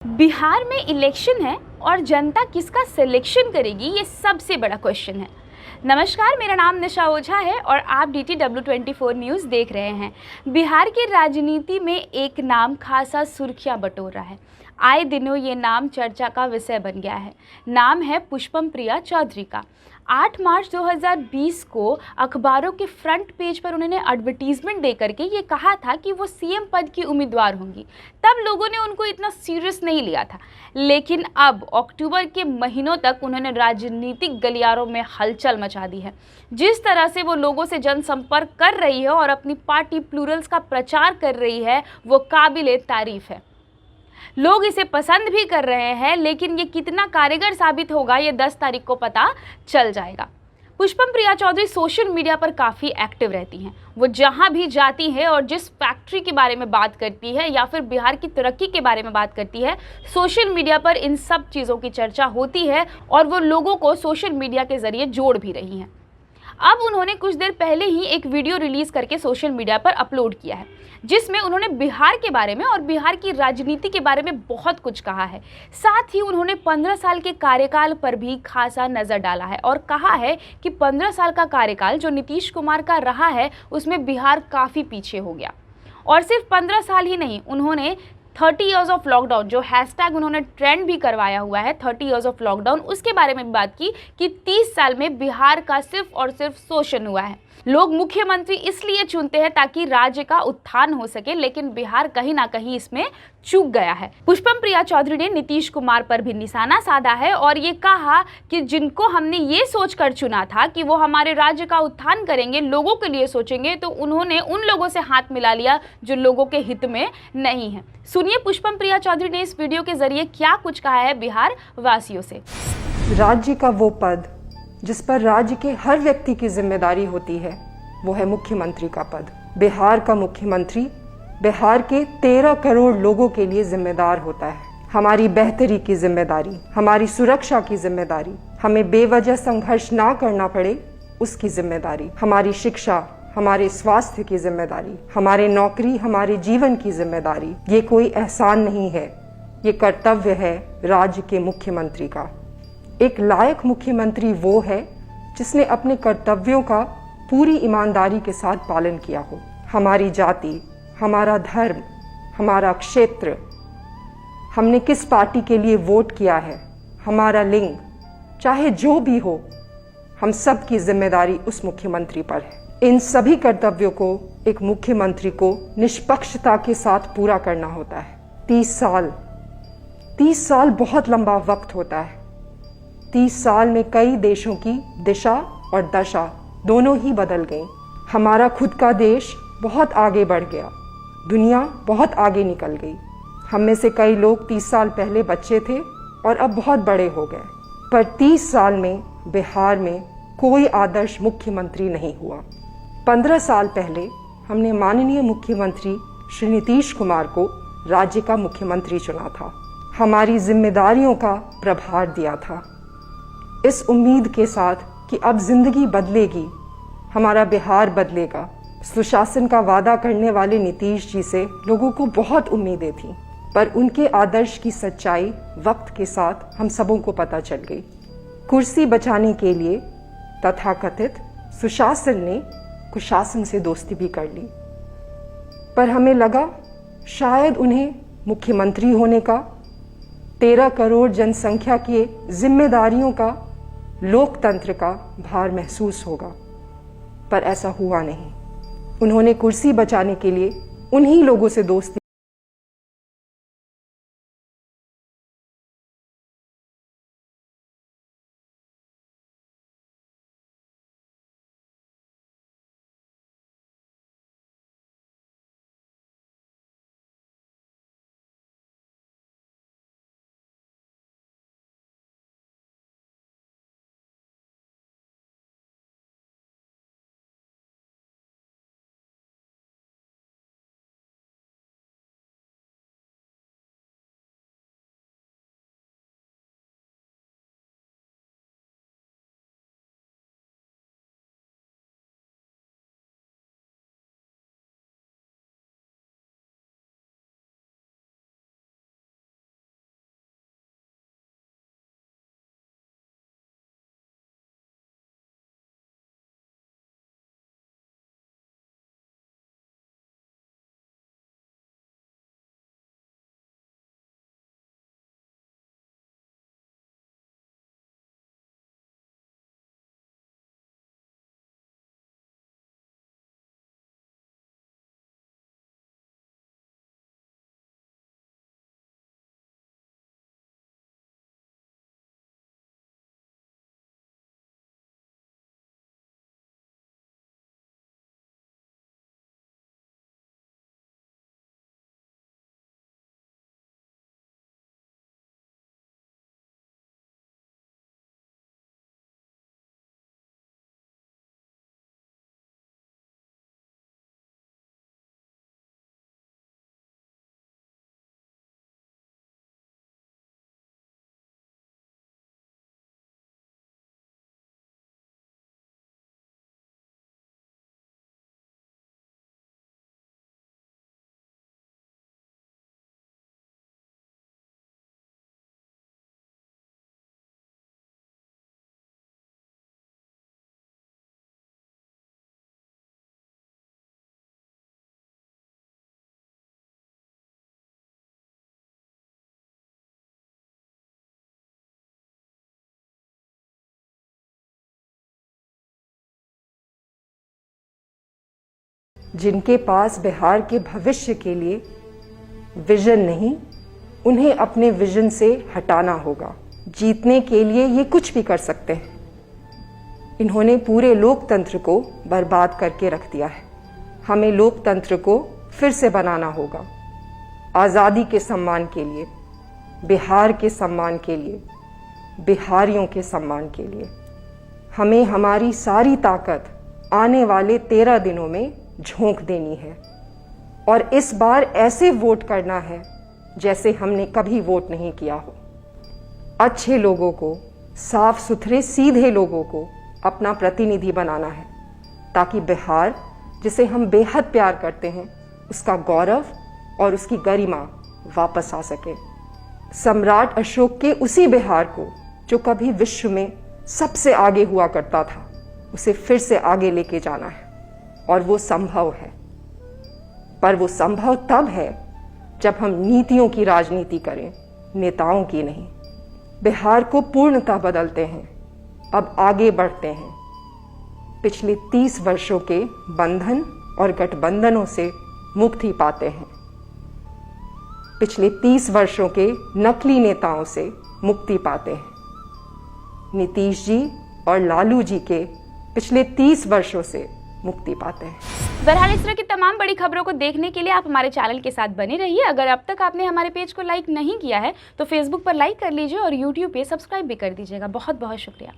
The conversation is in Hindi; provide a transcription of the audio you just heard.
बिहार में इलेक्शन है और जनता किसका सिलेक्शन करेगी, ये सबसे बड़ा क्वेश्चन है। नमस्कार, मेरा नाम निशा ओझा है और आप DTW24 न्यूज़ देख रहे हैं। बिहार की राजनीति में एक नाम खासा सुर्खियां बटोर रहा है। आए दिनों ये नाम चर्चा का विषय बन गया है। नाम है पुष्पम प्रिया चौधरी का। 8 मार्च 2020 को अखबारों के फ्रंट पेज पर उन्होंने एडवर्टीजमेंट दे करके ये कहा था कि वो सीएम पद की उम्मीदवार होंगी। तब लोगों ने उनको इतना सीरियस नहीं लिया था, लेकिन अब अक्टूबर के महीनों तक उन्होंने राजनीतिक गलियारों में हलचल मचा दी है। जिस तरह से वो लोगों से जनसंपर्क कर रही है और अपनी पार्टी प्लूरल्स का प्रचार कर रही है, वो काबिले तारीफ है। लोग इसे पसंद भी कर रहे हैं, लेकिन ये कितना कारगर साबित होगा ये 10 तारीख को पता चल जाएगा। पुष्पम प्रिया चौधरी सोशल मीडिया पर काफ़ी एक्टिव रहती हैं। वो जहां भी जाती है और जिस फैक्ट्री के बारे में बात करती है या फिर बिहार की तरक्की के बारे में बात करती है, सोशल मीडिया पर इन सब चीज़ों की चर्चा होती है और वो लोगों को सोशल मीडिया के ज़रिए जोड़ भी रही हैं। अब उन्होंने कुछ देर पहले ही एक वीडियो रिलीज करके सोशल मीडिया पर अपलोड किया है, जिसमें उन्होंने बिहार के बारे में और बिहार की राजनीति के बारे में बहुत कुछ कहा है। साथ ही उन्होंने 15 साल के कार्यकाल पर भी खासा नजर डाला है और कहा है कि 15 साल का कार्यकाल जो नीतीश कुमार का रहा है, उसमें बिहार काफ़ी पीछे हो गया। और सिर्फ 15 साल ही नहीं, उन्होंने 30 ईयर्स ऑफ लॉकडाउन, जो हैशटैग उन्होंने ट्रेंड भी करवाया हुआ है 30 ईयर्स ऑफ लॉकडाउन, उसके बारे में भी बात की कि 30 साल में बिहार का सिर्फ और सिर्फ शोषण हुआ है। लोग मुख्यमंत्री इसलिए चुनते हैं ताकि राज्य का उत्थान हो सके, लेकिन बिहार कहीं ना कहीं इसमें चूक गया है। पुष्पम प्रिया चौधरी ने नीतीश कुमार पर भी निशाना साधा है और ये कहा कि जिनको हमने ये सोचकर चुना था कि वो हमारे राज्य का उत्थान करेंगे, लोगों के लिए सोचेंगे, तो उन्होंने उन लोगों से हाथ मिला लिया जो लोगों के हित में नहीं है। सुनिए पुष्पम प्रिया चौधरी ने इस वीडियो के जरिए क्या कुछ कहा है बिहार वासियों से। राज्य का वो पद जिस पर राज्य के हर व्यक्ति की जिम्मेदारी होती है, वो है मुख्यमंत्री का पद। बिहार का मुख्यमंत्री बिहार के 13 करोड़ लोगों के लिए जिम्मेदार होता है। हमारी बेहतरी की जिम्मेदारी, हमारी सुरक्षा की जिम्मेदारी, हमें बेवजह संघर्ष ना करना पड़े उसकी जिम्मेदारी, हमारी शिक्षा, हमारे स्वास्थ्य की जिम्मेदारी, हमारे नौकरी, हमारे जीवन की जिम्मेदारी, ये कोई एहसान नहीं है, ये कर्तव्य है राज्य के मुख्यमंत्री का। एक लायक मुख्यमंत्री वो है जिसने अपने कर्तव्यों का पूरी ईमानदारी के साथ पालन किया हो। हमारी जाति, हमारा धर्म, हमारा क्षेत्र, हमने किस पार्टी के लिए वोट किया है, हमारा लिंग, चाहे जो भी हो, हम सब की जिम्मेदारी उस मुख्यमंत्री पर है। इन सभी कर्तव्यों को एक मुख्यमंत्री को निष्पक्षता के साथ पूरा करना होता है। 30 साल बहुत लंबा वक्त होता है। 30 साल में कई देशों की दिशा और दशा दोनों ही बदल गई। हमारा खुद का देश बहुत आगे बढ़ गया, दुनिया बहुत आगे निकल गई। हम में से कई लोग 30 साल पहले बच्चे थे और अब बहुत बड़े हो गए, पर 30 साल में बिहार में कोई आदर्श मुख्यमंत्री नहीं हुआ। 15 साल पहले हमने माननीय मुख्यमंत्री श्री नीतीश कुमार को राज्य का मुख्यमंत्री चुना था, हमारी जिम्मेदारियों का प्रभार दिया था, इस उम्मीद के साथ कि अब जिंदगी बदलेगी, हमारा बिहार बदलेगा। सुशासन का वादा करने वाले नीतीश जी से लोगों को बहुत उम्मीदें थीं, पर उनके आदर्श की सच्चाई वक्त के साथ हम सबों को पता चल गई। कुर्सी बचाने के लिए तथाकथित सुशासन ने कुशासन से दोस्ती भी कर ली, पर हमें लगा शायद उन्हें मुख्यमंत्री होने का, 13 करोड़ जनसंख्या की जिम्मेदारियों का, लोकतंत्र का भार महसूस होगा, पर ऐसा हुआ नहीं। उन्होंने कुर्सी बचाने के लिए उन्हीं लोगों से दोस्ती जिनके पास बिहार के भविष्य के लिए विजन नहीं, उन्हें अपने विजन से हटाना होगा। जीतने के लिए ये कुछ भी कर सकते हैं। इन्होंने पूरे लोकतंत्र को बर्बाद करके रख दिया है। हमें लोकतंत्र को फिर से बनाना होगा, आज़ादी के सम्मान के लिए, बिहार के सम्मान के लिए, बिहारियों के सम्मान के लिए। हमें हमारी सारी ताकत आने वाले 13 दिनों में झोंक देनी है और इस बार ऐसे वोट करना है जैसे हमने कभी वोट नहीं किया हो। अच्छे लोगों को, साफ सुथरे सीधे लोगों को अपना प्रतिनिधि बनाना है ताकि बिहार, जिसे हम बेहद प्यार करते हैं, उसका गौरव और उसकी गरिमा वापस आ सके। सम्राट अशोक के उसी बिहार को जो कभी विश्व में सबसे आगे हुआ करता था, उसे फिर से आगे लेके जाना है और वो संभव है। पर वो संभव तब है जब हम नीतियों की राजनीति करें, नेताओं की नहीं। बिहार को पूर्णतः बदलते हैं, अब आगे बढ़ते हैं। पिछले 30 वर्षों के बंधन और गठबंधनों से मुक्ति पाते हैं। पिछले 30 वर्षों के नकली नेताओं से मुक्ति पाते हैं। नीतीश जी और लालू जी के पिछले 30 वर्षों से मुक्ति पाते हैं। बहरहाल इस तरह की तमाम बड़ी खबरों को देखने के लिए आप हमारे चैनल के साथ बने रहिए। अगर अब तक आपने हमारे पेज को लाइक नहीं किया है तो फेसबुक पर लाइक कर लीजिए और यूट्यूब पे सब्सक्राइब भी कर दीजिएगा। बहुत बहुत शुक्रिया।